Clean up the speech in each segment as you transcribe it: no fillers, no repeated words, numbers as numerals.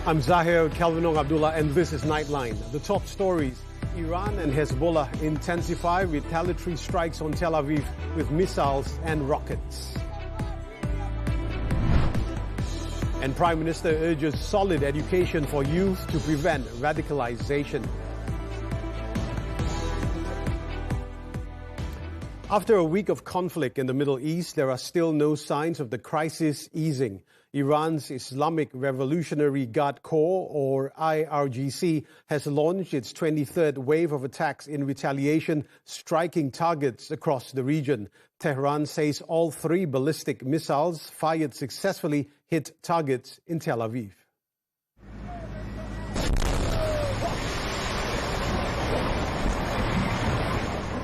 I'm Zahir, Kelvin, Abdullah, and this is Nightline. The top stories. Iran and Hezbollah intensify retaliatory strikes on Tel Aviv with missiles and rockets. And Prime Minister urges solid education for youth to prevent radicalization. After a week of conflict in the Middle East, there are still no signs of the crisis easing. Iran's Islamic Revolutionary Guard Corps, or IRGC, has launched its 23rd wave of attacks in retaliation, striking targets across the region. Tehran says all 3 ballistic missiles fired successfully hit targets in Tel Aviv.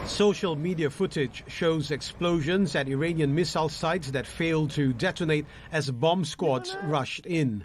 Social media footage shows explosions at Iranian missile sites that failed to detonate as bomb squads rushed in.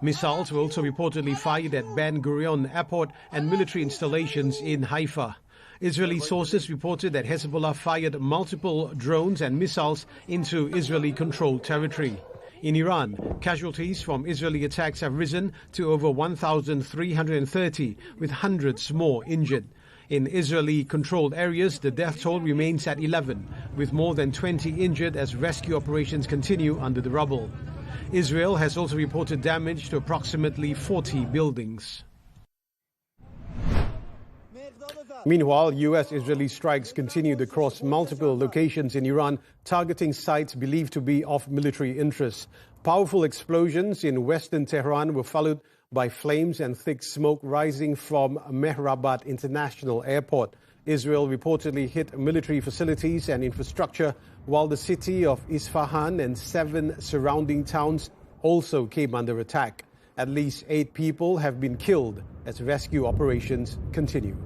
Missiles were also reportedly fired at Ben Gurion Airport and military installations in Haifa. Israeli sources reported that Hezbollah fired multiple drones and missiles into Israeli-controlled territory. In Iran, casualties from Israeli attacks have risen to over 1,330, with hundreds more injured. In Israeli-controlled areas, the death toll remains at 11, with more than 20 injured as rescue operations continue under the rubble. Israel has also reported damage to approximately 40 buildings. Meanwhile, U.S.-Israeli strikes continued across multiple locations in Iran, targeting sites believed to be of military interest. Powerful explosions in western Tehran were followed by flames and thick smoke rising from Mehrabad International Airport. Israel reportedly hit military facilities and infrastructure, while the city of Isfahan and 7 surrounding towns also came under attack. At least 8 people have been killed as rescue operations continue.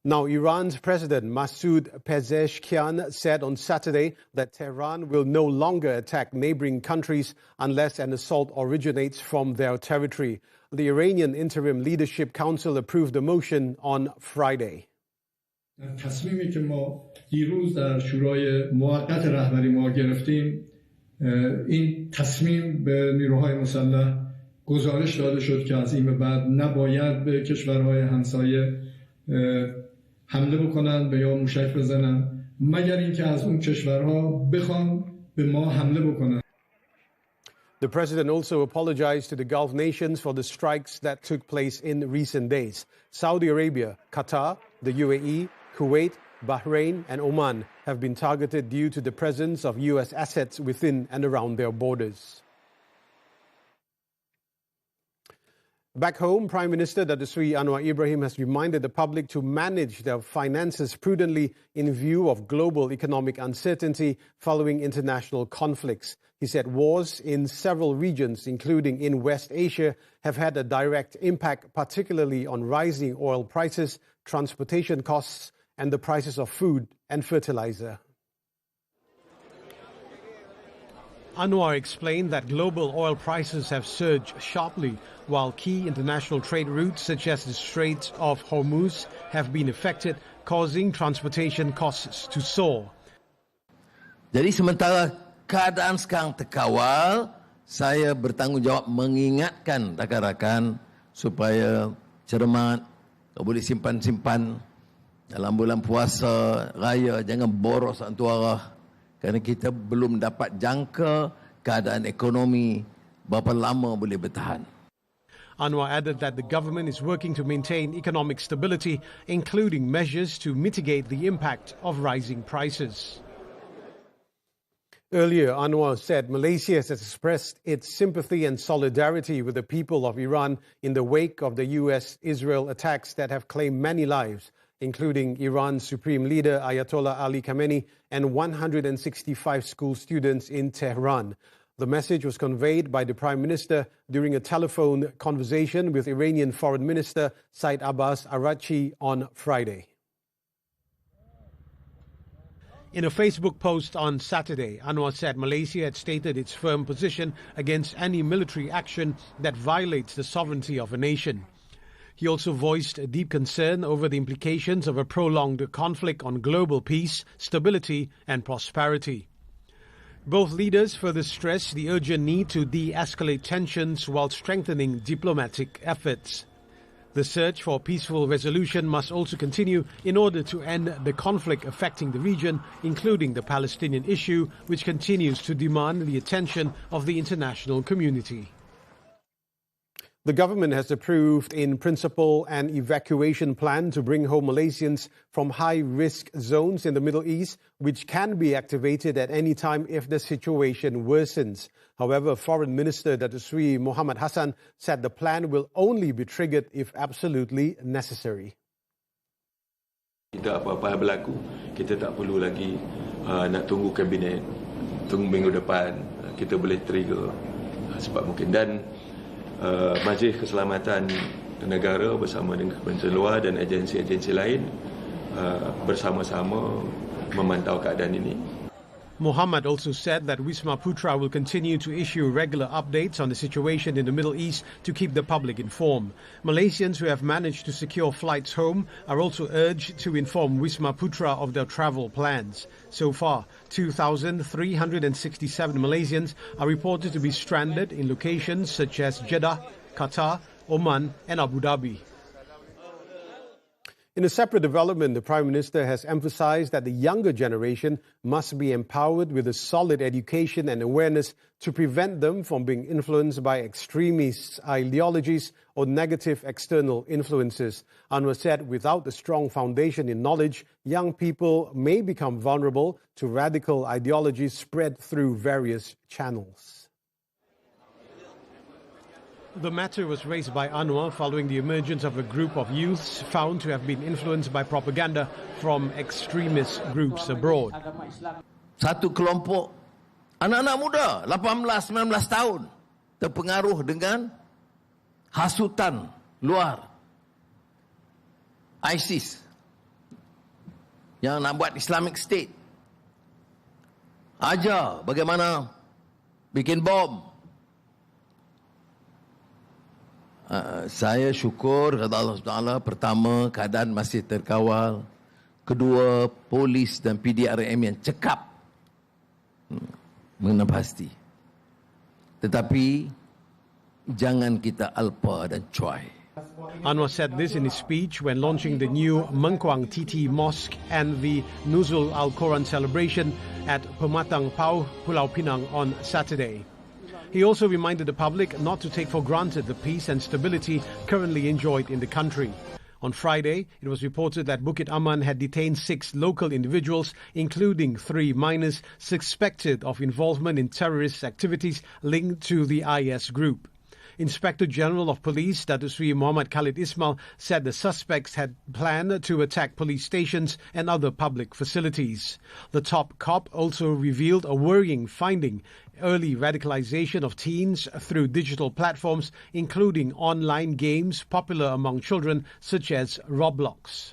Now, Iran's President Masoud Pezeshkian said on Saturday that Tehran will no longer attack neighboring countries unless an assault originates from their territory. The Iranian Interim Leadership Council approved the motion on Friday. تصمیمی که ما دیروز در شورای موقت رهبری ما گرفتیم این تصمیم به نیروهای مسلح گزارش داده شد که از این به بعد نباید به کشورهای همسایه حمله بکنن به یا موشک بزنن مگر اینکه از اون کشورها بخوان به ما حمله بکنن. The president also apologized to the Gulf nations for the strikes that took place in recent days. Saudi Arabia, Qatar, the UAE, Kuwait, Bahrain and Oman have been targeted due to the presence of U.S. assets within and around their borders. Back home, Prime Minister Datuk Seri Anwar Ibrahim has reminded the public to manage their finances prudently in view of global economic uncertainty following international conflicts. He said wars in several regions, including in West Asia, have had a direct impact, particularly on rising oil prices, transportation costs, and the prices of food and fertilizer. Anwar explained that global oil prices have surged sharply, while key international trade routes such as the Straits of Hormuz have been affected, causing transportation costs to soar. Jadi sementara keadaan sekarang terkawal, saya bertanggungjawab mengingatkan rakan-rakan supaya cermat, tak boleh simpan-simpan dalam bulan puasa raya, jangan boros antara. Kerana kita belum dapat jangka keadaan ekonomi berapa lama boleh bertahan. Anwar added that the government is working to maintain economic stability, including measures to mitigate the impact of rising prices. Earlier, Anwar said Malaysia has expressed its sympathy and solidarity with the people of Iran in the wake of the U.S.-Israel attacks that have claimed many lives, including Iran's Supreme Leader Ayatollah Ali Khamenei and 165 school students in Tehran. The message was conveyed by the Prime Minister during a telephone conversation with Iranian Foreign Minister Said Abbas Araghchi on Friday. In a Facebook post on Saturday, Anwar said Malaysia had stated its firm position against any military action that violates the sovereignty of a nation. He also voiced a deep concern over the implications of a prolonged conflict on global peace, stability and prosperity. Both leaders further stressed the urgent need to de-escalate tensions while strengthening diplomatic efforts. The search for peaceful resolution must also continue in order to end the conflict affecting the region, including the Palestinian issue, which continues to demand the attention of the international community. The government has approved in principle an evacuation plan to bring home Malaysians from high-risk zones in the Middle East, which can be activated at any time if the situation worsens. However, Foreign Minister Datuk Seri Muhammad Hassan said the plan will only be triggered if absolutely necessary. Kita apa-apa berlaku, kita tak perlu lagi nak tunggu kabinet, tunggu minggu depan, kita boleh trigger cepat mungkin. Dan Majlis Keselamatan Negara bersama dengan Kementerian Luar dan agensi-agensi lain bersama-sama memantau keadaan ini. Muhammad also said that Wisma Putra will continue to issue regular updates on the situation in the Middle East to keep the public informed. Malaysians who have managed to secure flights home are also urged to inform Wisma Putra of their travel plans. So far, 2,367 Malaysians are reported to be stranded in locations such as Jeddah, Qatar, Oman and Abu Dhabi. In a separate development, the Prime Minister has emphasized that the younger generation must be empowered with a solid education and awareness to prevent them from being influenced by extremist ideologies or negative external influences. Anwar said without a strong foundation in knowledge, young people may become vulnerable to radical ideologies spread through various channels. The matter was raised by Anwar following the emergence of a group of youths found to have been influenced by propaganda from extremist groups abroad. Satu kelompok anak-anak muda 18-19 tahun terpengaruh dengan hasutan luar ISIS yang nak buat Islamic State. Ajar bagaimana bikin bom. Saya syukur kepada Allah SWT. Pertama, keadaan masih terkawal. Kedua, polis dan PDRM yang cekap mengenai pasti. Tetapi jangan kita alpa dan cuai. Anwar said this in his speech when launching the new Mengkuang TT Mosque and the Nuzul Al-Quran celebration at Pematang Pau, Pulau Pinang on Saturday. He also reminded the public not to take for granted the peace and stability currently enjoyed in the country. On Friday, it was reported that Bukit Aman had detained 6 local individuals, including 3 minors, suspected of involvement in terrorist activities linked to the IS group. Inspector General of Police Datuk Seri Muhammad Khalid Ismail said the suspects had planned to attack police stations and other public facilities. The top cop also revealed a worrying finding: early radicalization of teens through digital platforms, including online games popular among children such as Roblox.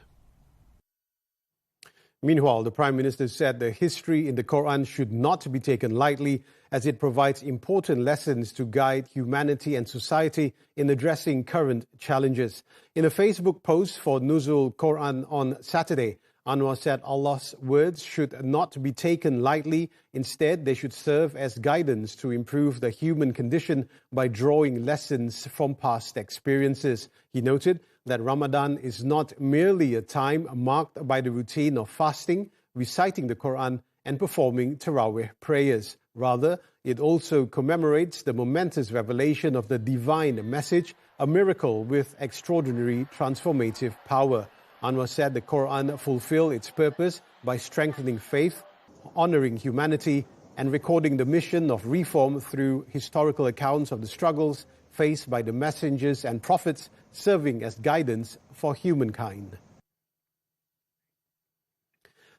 Meanwhile, the Prime Minister said the history in the Quran should not be taken lightly, as it provides important lessons to guide humanity and society in addressing current challenges. In a Facebook post for Nuzul Quran on Saturday, Anwar said Allah's words should not be taken lightly. Instead, they should serve as guidance to improve the human condition by drawing lessons from past experiences. He noted that Ramadan is not merely a time marked by the routine of fasting, reciting the Quran, and performing Taraweeh prayers. Rather, it also commemorates the momentous revelation of the divine message, a miracle with extraordinary transformative power. Anwar said the Quran fulfilled its purpose by strengthening faith, honoring humanity, and recording the mission of reform through historical accounts of the struggles faced by the messengers and prophets, serving as guidance for humankind.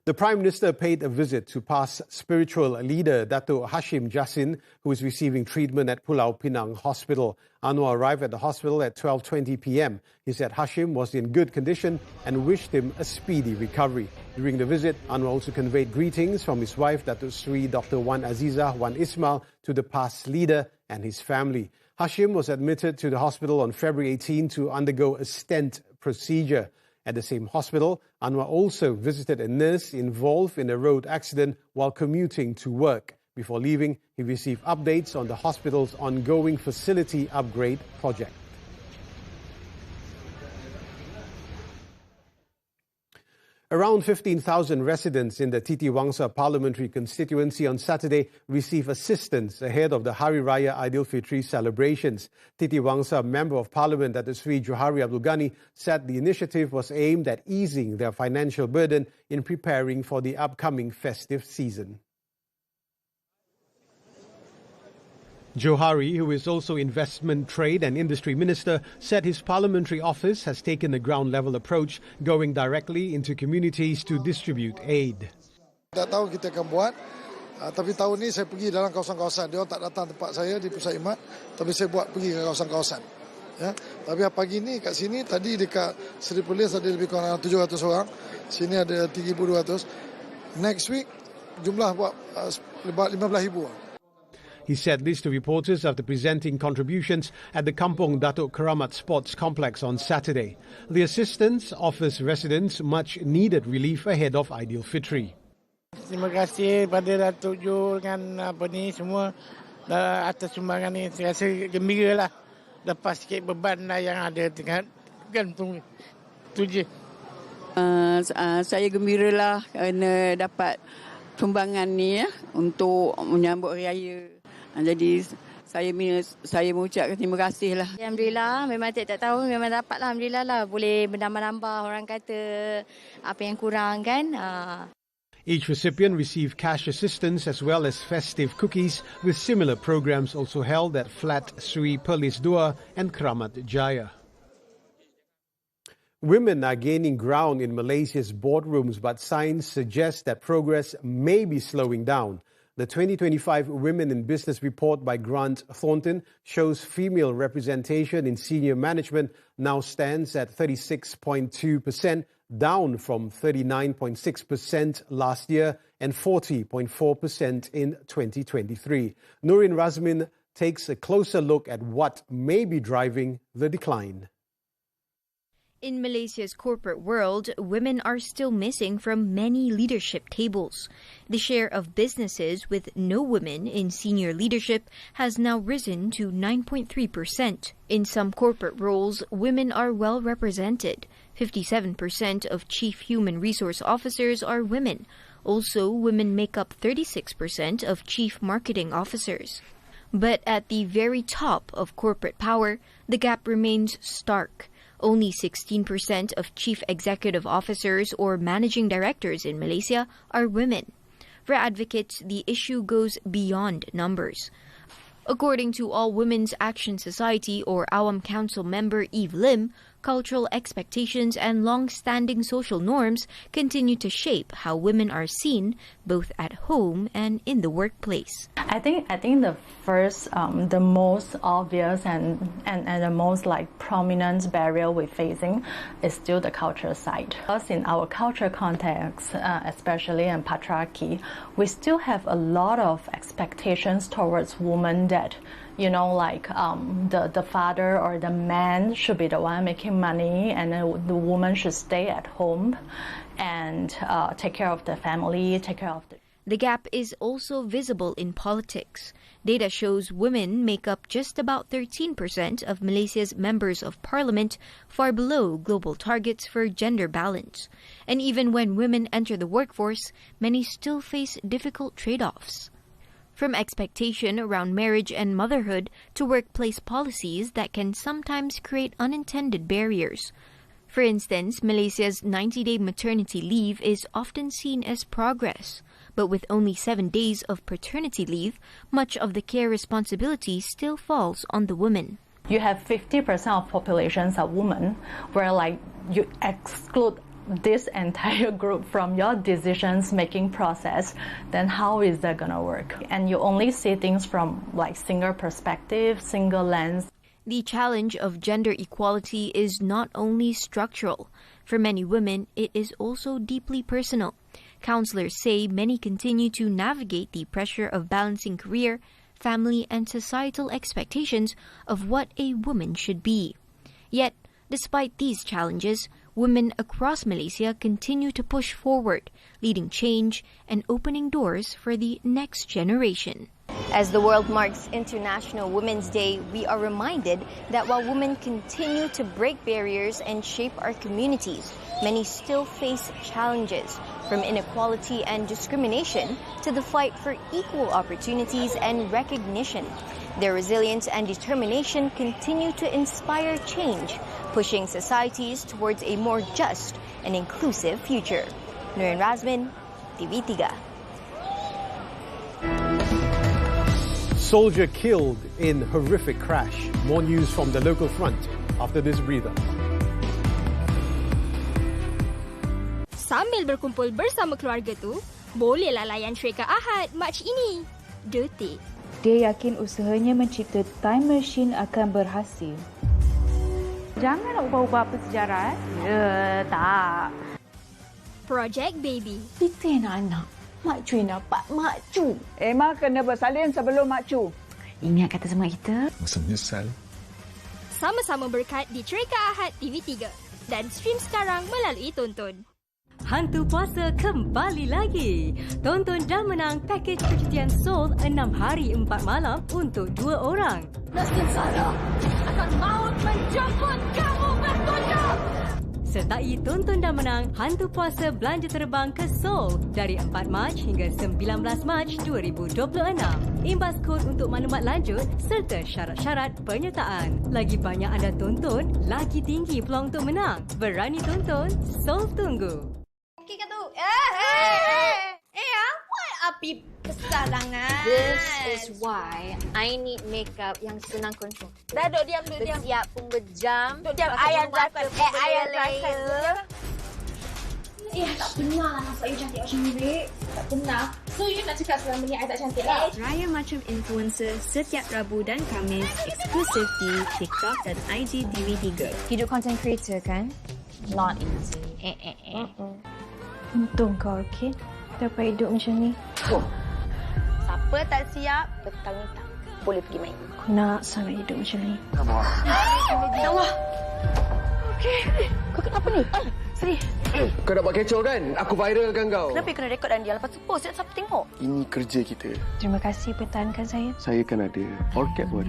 The Prime Minister paid a visit to past spiritual leader Datuk Hashim Jassin, who is receiving treatment at Pulau Pinang Hospital. Anwar arrived at the hospital at 12:20 p.m. He said Hashim was in good condition and wished him a speedy recovery. During the visit, Anwar also conveyed greetings from his wife, Datuk Sri Dr. Wan Azizah Wan Ismail, to the past leader and his family. Hashim was admitted to the hospital on February 18 to undergo a stent procedure. At the same hospital, Anwar also visited a nurse involved in a road accident while commuting to work. Before leaving, he received updates on the hospital's ongoing facility upgrade project. Around 15,000 residents in the Titi Wangsa parliamentary constituency on Saturday received assistance ahead of the Hari Raya Aidilfitri celebrations. Titi Wangsa Member of Parliament Datuk Sri Johari Abdul Ghani said the initiative was aimed at easing their financial burden in preparing for the upcoming festive season. Johari, who is also Investment, Trade and Industry Minister, said his parliamentary office has taken a ground-level approach, going directly into communities to distribute aid. Tak tahu kita akan buat, tapi tahun ini saya pergi dalam kawasan-kawasan. Dia tak datang tempat saya di Pusat Imat, tapi saya buat pergi ke kawasan-kawasan. Ya, tapi pagi ini kat sini, tadi dekat Seri Polis ada lebih kurang 700 orang, sini ada 3,200. Next week jumlah buat 15,000. He said this to reporters after presenting contributions at the Kampong Datuk Keramat Sports Complex on Saturday. The assistance offers residents much needed relief ahead of Aidilfitri. Terima kasih pada Datuk Jo dengan semua atas sumbangan ini. Saya rasa gembira lah. Lepas sikit beban lah yang ada dengan gantung. Itu je. Saya gembira lah kerana dapat sumbangan ni untuk menyambut raya. Jadi saya mengucapkan terima kasih lah. Alhamdulillah, memang tak tahu, memang dapat lah. Alhamdulillah lah, boleh menambah-nambah orang kata apa yang kurang kan. Each recipient received cash assistance as well as festive cookies, with similar programs also held at Flat Sri Perlis Dua and Kramat Jaya. Women are gaining ground in Malaysia's boardrooms, but signs suggest that progress may be slowing down. The 2025 Women in Business report by Grant Thornton shows female representation in senior management now stands at 36.2%, down from 39.6% last year and 40.4% in 2023. Nurin Razmin takes a closer look at what may be driving the decline. In Malaysia's corporate world, women are still missing from many leadership tables. The share of businesses with no women in senior leadership has now risen to 9.3%. In some corporate roles, women are well represented. 57% of chief human resource officers are women. Also, women make up 36% of chief marketing officers. But at the very top of corporate power, the gap remains stark. Only 16% of chief executive officers or managing directors in Malaysia are women. For advocates, the issue goes beyond numbers. According to All Women's Action Society or Awam Council member Eve Lim, cultural expectations and long-standing social norms continue to shape how women are seen both at home and in the workplace. I think the first, the most obvious and the most prominent barrier we're facing is still the cultural side. Because in our cultural context, especially in patriarchy, we still have a lot of expectations towards women that, you know, the father or the man should be the one making money, and the woman should stay at home and take care of the family, take care of the... The gap is also visible in politics. Data shows women make up just about 13% of Malaysia's members of parliament, far below global targets for gender balance. And even when women enter the workforce, many still face difficult trade-offs. From expectation around marriage and motherhood to workplace policies that can sometimes create unintended barriers. For instance, Malaysia's 90-day maternity leave is often seen as progress. But with only 7 days of paternity leave, much of the care responsibility still falls on the woman. You have 50% of populations are women, where you exclude this entire group from your decisions-making process, then how is that going to work? And you only see things from single perspective, single lens. The challenge of gender equality is not only structural. For many women, it is also deeply personal. Counsellors say many continue to navigate the pressure of balancing career, family and societal expectations of what a woman should be. Yet, despite these challenges, women across Malaysia continue to push forward, leading change and opening doors for the next generation. As the world marks International Women's Day, we are reminded that while women continue to break barriers and shape our communities, many still face challenges, from inequality and discrimination to the fight for equal opportunities and recognition. Their resilience and determination continue to inspire change, pushing societies towards a more just and inclusive future. Nurin Razmin, TV3. Soldier killed in horrific crash. More news from the local front after this breather. Sambil berkumpul bersama keluarga tu, bolehlah layan Shreka Ahad Mac ini. Detik. Dia yakin usahanya mencipta time machine akan berhasil. Jangan nak ubah-ubah apa sejarah, tak. Project Baby. Kita yang nak anak. Mak Cu yang dapat Mak Cu. Emma kena bersalin sebelum Mak Cu. Ingat kata sama kita? Masa menyesal. Sama-sama berkat di Shreka Ahad TV3 dan stream sekarang melalui Tonton. Hantu puasa kembali lagi. Tonton dan menang pakej percutian Seoul 6 hari 4 malam untuk 2 orang. Nasib saya akan maut menjemput kamu bertunda. Sertai tonton dan menang Hantu Puasa Belanja Terbang ke Seoul dari 4 Mac hingga 19 Mac 2026. Imbas kod untuk maklumat lanjut serta syarat-syarat penyertaan. Lagi banyak anda tonton, lagi tinggi peluang untuk menang. Berani tonton, Seoul tunggu. Okey kata what api kesalangan. This is why I need makeup yang senang control. Dah duk diam. Bersiap pun berjam. Duk diam, ayam rakan. Tak pernah lah nampak you cantik macam ni, Bek. Tak pernah. So, you nak cakap selama ni I tak cantik lah? Raya Macam Influencer setiap Rabu dan Khamis eksklusif di TikTok dan IG TV3. Hidup content creator kan? Not easy. Untung kau, okey? Dapat hidup macam ni. Siapa tak siap, petang-petang boleh pergi main. Aku nak sangat hidup macam ni. Ya Allah. Okey. Kau kenapa ni? Sedih. Kau nak buat kecoh kan? Aku viralkan kau. Kenapa kena rekod dan dia lepas tu post siapa tengok? Ini kerja kita. Terima kasih pertahankan saya. Saya kan ada. Orchid pun.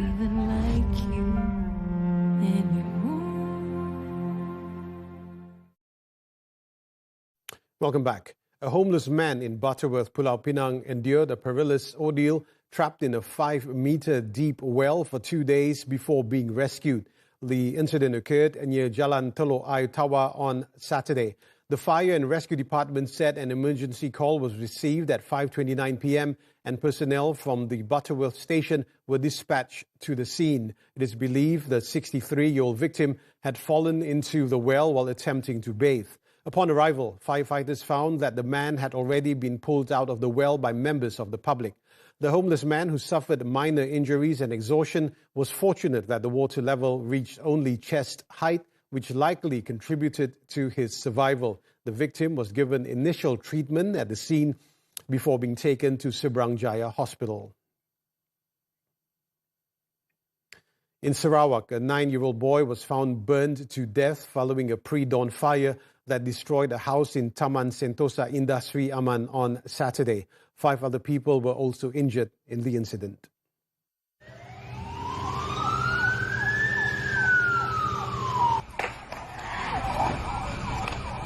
Welcome back. A homeless man in Butterworth, Pulau Pinang, endured a perilous ordeal trapped in a 5-meter deep well for 2 days before being rescued. The incident occurred near Jalan Teluk Air Tawar on Saturday. The Fire and Rescue Department said an emergency call was received at 5:29 p.m. and personnel from the Butterworth station were dispatched to the scene. It is believed the 63-year-old victim had fallen into the well while attempting to bathe. Upon arrival, firefighters found that the man had already been pulled out of the well by members of the public. The homeless man, who suffered minor injuries and exhaustion, was fortunate that the water level reached only chest height, which likely contributed to his survival. The victim was given initial treatment at the scene before being taken to Seberang Jaya Hospital. In Sarawak, a 9-year-old boy was found burned to death following a pre-dawn fire that destroyed a house in Taman Sentosa Indah Sri Aman on Saturday. 5 other people were also injured in the incident.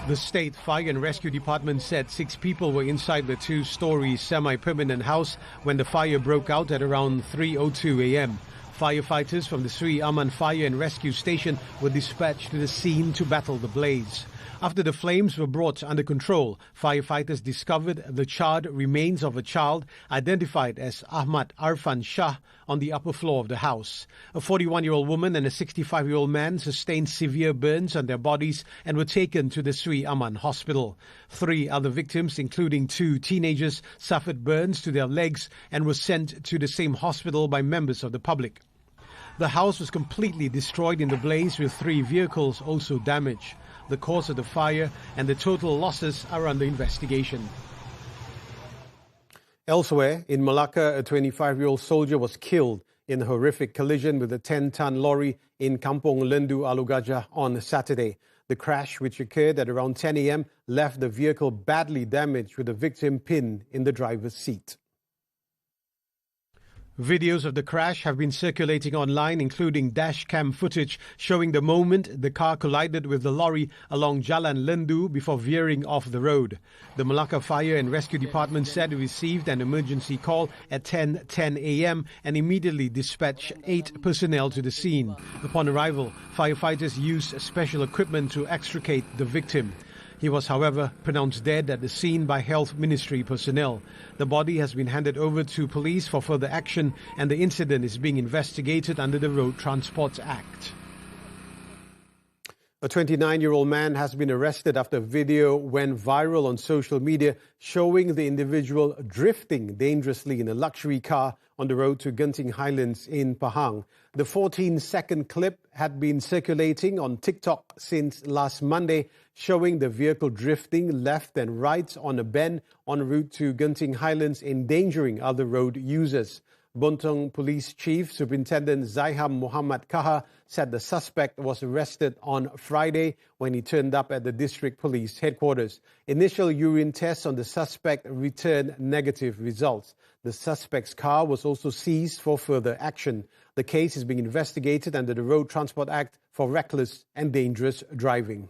The State Fire and Rescue Department said 6 people were inside the 2-story semi-permanent house when the fire broke out at around 3:02 a.m. Firefighters from the Sri Aman Fire and Rescue Station were dispatched to the scene to battle the blaze. After the flames were brought under control, firefighters discovered the charred remains of a child identified as Ahmad Arfan Shah on the upper floor of the house. A 41-year-old woman and a 65-year-old man sustained severe burns on their bodies and were taken to the Sri Aman Hospital. 3 other victims, including 2 teenagers, suffered burns to their legs and were sent to the same hospital by members of the public. The house was completely destroyed in the blaze, with 3 vehicles also damaged. The cause of the fire and the total losses are under investigation. Elsewhere, in Malacca, a 25-year-old soldier was killed in a horrific collision with a 10-ton lorry in Kampong Lendu, Alugajah on Saturday. The crash, which occurred at around 10 a.m., left the vehicle badly damaged with the victim pinned in the driver's seat. Videos of the crash have been circulating online, including dash cam footage showing the moment the car collided with the lorry along Jalan Lendu before veering off the road. The Malacca Fire and Rescue Department said it received an emergency call at 10:10 a.m. and immediately dispatched 8 personnel to the scene. Upon arrival, firefighters used special equipment to extricate the victim. He was, however, pronounced dead at the scene by Health Ministry personnel. The body has been handed over to police for further action, and the incident is being investigated under the Road Transport Act. A 29-year-old man has been arrested after a video went viral on social media showing the individual drifting dangerously in a luxury car on the road to Genting Highlands in Pahang. The 14-second clip had been circulating on TikTok since last Monday, showing the vehicle drifting left and right on a bend en route to Genting Highlands, endangering other road users. Bontong Police Chief Superintendent Zahir Muhammad Kaha said the suspect was arrested on Friday when he turned up at the district police headquarters. Initial urine tests on the suspect returned negative results. The suspect's car was also seized for further action. The case is being investigated under the Road Transport Act for reckless and dangerous driving.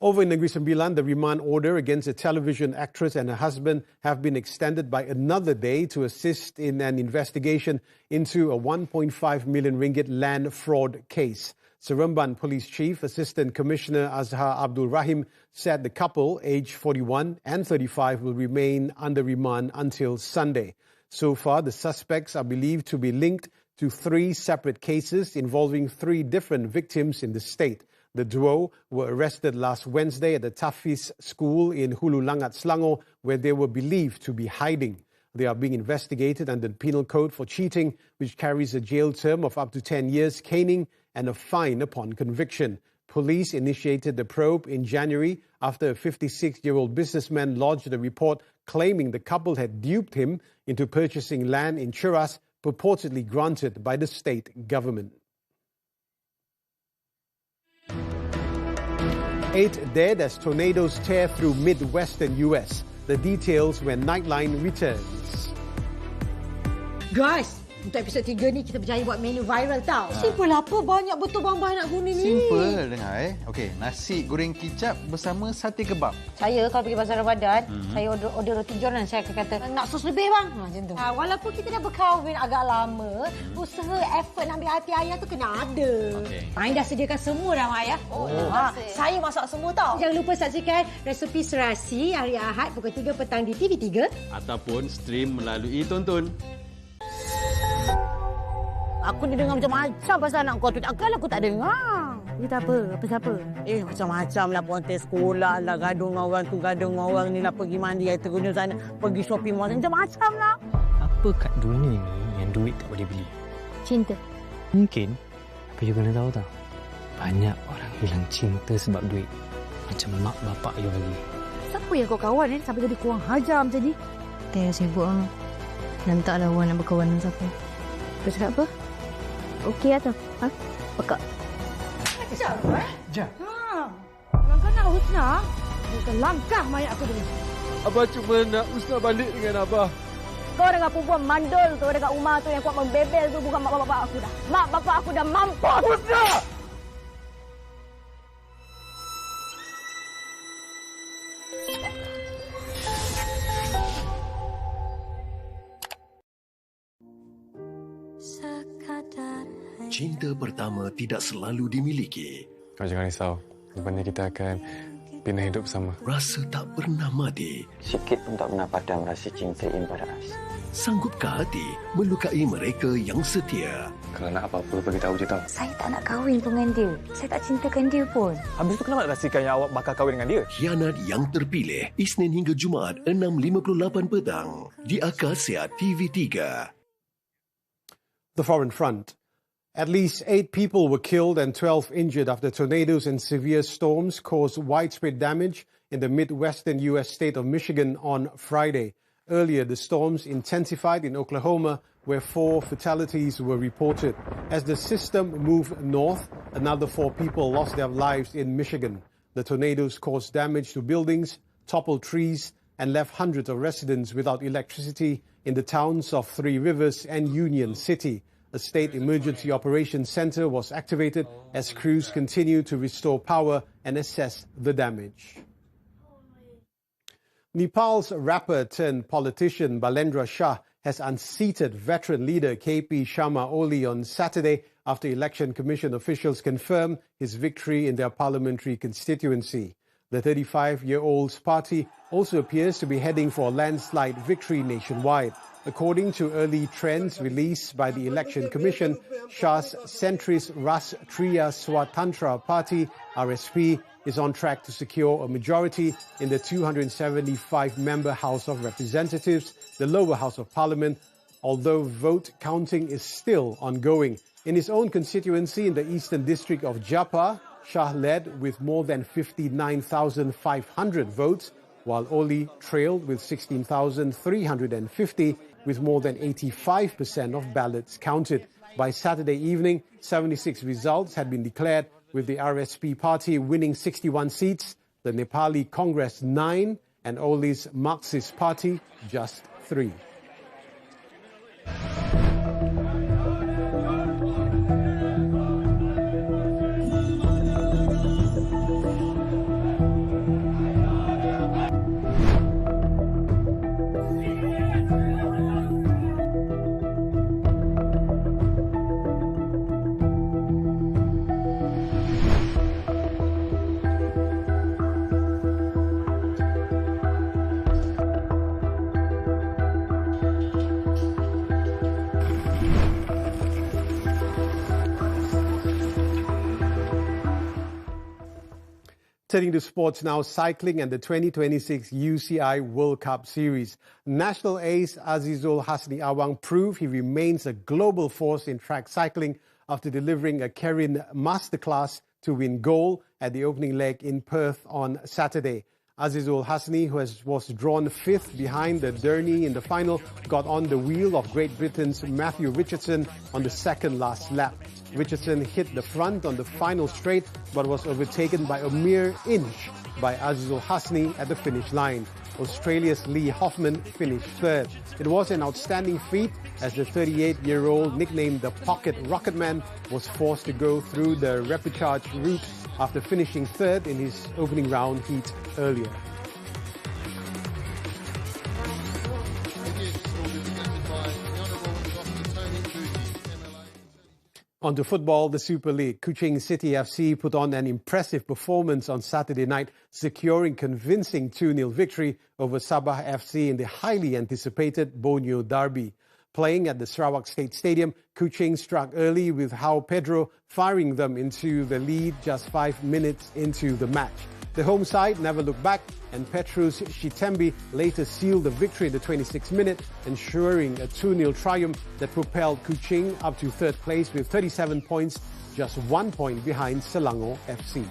Over in Negeri Sembilan, the remand order against a television actress and her husband have been extended by another day to assist in an investigation into a 1.5 million ringgit land fraud case. Seremban Police Chief Assistant Commissioner Azhar Abdul Rahim said the couple, aged 41 and 35, will remain under remand until Sunday. So far, the suspects are believed to be linked to 3 separate cases involving 3 different victims in the state. The duo were arrested last Wednesday at the Tafiz School in Hulu Langat, Selangor, where they were believed to be hiding. They are being investigated under the Penal Code for cheating, which carries a jail term of up to 10 years, caning, and a fine upon conviction. Police initiated the probe in January after a 56-year-old businessman lodged a report claiming the couple had duped him into purchasing land in Cheras, purportedly granted by the state government. 8 dead as tornadoes tear through Midwestern US. The details when Nightline returns. Guys, untuk episod 3 ni kita berjaya buat menu viral tau. Simple apa? Banyak betul bahan-bahan nak guna ni. Simple dengar Okey, nasi goreng kicap bersama sate kebab. Saya kalau pergi pasar Ramadan, saya order roti john dan saya akan kata, nak sos lebih bang. Macam tu. Walaupun kita dah berkahwin agak lama, usaha effort nak ambil hati ayah tu kena ada. Mai dah sediakan semua dah Mai ya. Saya masak semua tau. Jangan lupa saksikan resepi serasi hari Ahad pukul 3 petang di TV3 ataupun stream melalui Tonton. Aku ni dengar macam-macam pasal anak kau tu. Takkan aku tak dengar. Kita apa? Apa siapa? Macam-macam lah. Pontes sekolah lah. Gaduh dengan orang tu. Gaduh dengan orang ni lah. Pergi mandi. Tergunjung sana. Pergi shopping mall. Macam-macam lah. Apa kat dunia ni yang duit tak boleh beli? Cinta. Mungkin. Tapi juga nak tahu tak? Banyak orang hilang cinta sebab duit. Macam mak bapak you lagi. Siapa yang kau kawan ni? Sampai jadi kurang hajar macam ni. Saya sibuk lah. Dan tak lawan nak berkawan dengan siapa. Kau cakap apa? Okey atau? Pekak. Macam Jap. Langkah nak Husna. Bukan langkah mayat aku dulu. Abah cuma nak Husna balik dengan Abah. Kau dengan perempuan mandul tu dekat rumah tu yang kuat membebel tu bukan mak bapak aku dah. Mak bapak aku dah mampus. Husna! Cinta pertama tidak selalu dimiliki. Kau jangan risau. Lepas ni kita akan pindah hidup bersama. Rasa tak pernah mati. Sikit pun tak pernah padam rasa cinta in pada Ras. Sanggupkah hati melukai mereka yang setia? Kalau nak apa-apa, bagi tahu je tau. Saya tak nak kahwin pun dengan dia. Saya tak cintakan dia pun. Habis tu kenapa nak pastikan yang awak bakal kahwin dengan dia? Khianat yang terpilih, Isnin hingga Jumaat 6.58 petang di Akasia TV3. The foreign front. At least 8 people were killed and 12 injured after tornadoes and severe storms caused widespread damage in the Midwestern U.S. state of Michigan on Friday. Earlier, the storms intensified in Oklahoma, where 4 fatalities were reported. As the system moved north, another 4 people lost their lives in Michigan. The tornadoes caused damage to buildings, toppled trees, and left hundreds of residents without electricity in the towns of Three Rivers and Union City. A state emergency operations center was activated as crews continue to restore power and assess the damage. Nepal's rapper turned politician Balendra Shah has unseated veteran leader KP Sharma Oli on Saturday after Election Commission officials confirmed his victory in their parliamentary constituency. The 35-year-old's party also appears to be heading for a landslide victory nationwide. According to early trends released by the Election Commission, Shah's centrist Rashtriya Swatantra Party, RSP, is on track to secure a majority in the 275-member House of Representatives, the lower house of parliament, although vote counting is still ongoing. In his own constituency in the eastern district of Japa, Shah led with more than 59,500 votes, while Oli trailed with 16,350, with more than 85% of ballots counted. By Saturday evening, 76 results had been declared, with the RSP party winning 61 seats, the Nepali Congress 9, and Oli's Marxist Party just 3. Turning to sports now, cycling and the 2026 UCI World Cup Series. National ace Azizul Hasni Awang proved he remains a global force in track cycling after delivering a Kerin masterclass to win gold at the opening leg in Perth on Saturday. Azizul Hasni, who was drawn 5th behind the Derny in the final, got on the wheel of Great Britain's Matthew Richardson on the second last lap. Richardson hit the front on the final straight but was overtaken by a mere inch by Azizul Hasni at the finish line. Australia's Lee Hoffman finished 3rd. It was an outstanding feat as the 38-year-old, nicknamed the Pocket Rocketman, was forced to go through the repechage route after finishing 3rd in his opening round heat earlier. On to football, the Super League. Kuching City FC put on an impressive performance on Saturday night, securing convincing 2-0 victory over Sabah FC in the highly anticipated Borneo derby. Playing at the Sarawak State Stadium, Kuching struck early with How Pedro firing them into the lead just 5 minutes into the match. The home side never looked back, and Petrus Shitembi later sealed the victory in the 26th minute, ensuring a 2-0 triumph that propelled Kuching up to 3rd place with 37 points, just 1 point behind Selangor FC.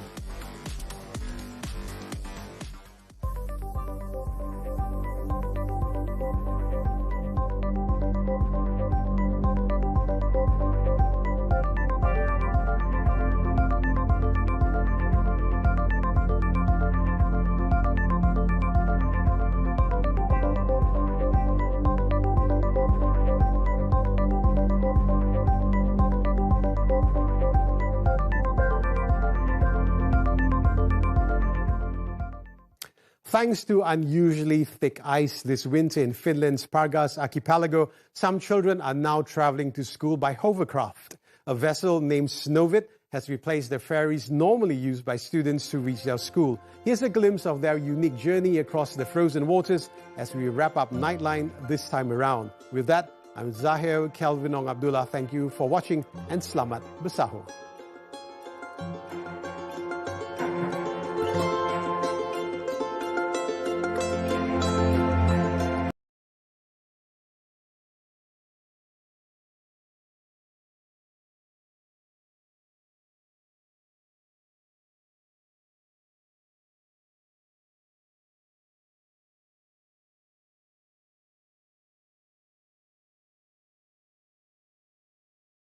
Thanks to unusually thick ice this winter in Finland's Pargas archipelago, some children are now traveling to school by hovercraft. A vessel named Snowvit has replaced the ferries normally used by students to reach their school. Here's a glimpse of their unique journey across the frozen waters as we wrap up Nightline this time around. With that, I'm Zahir, Kelvin, Abdullah. Thank you for watching and selamat bersahur.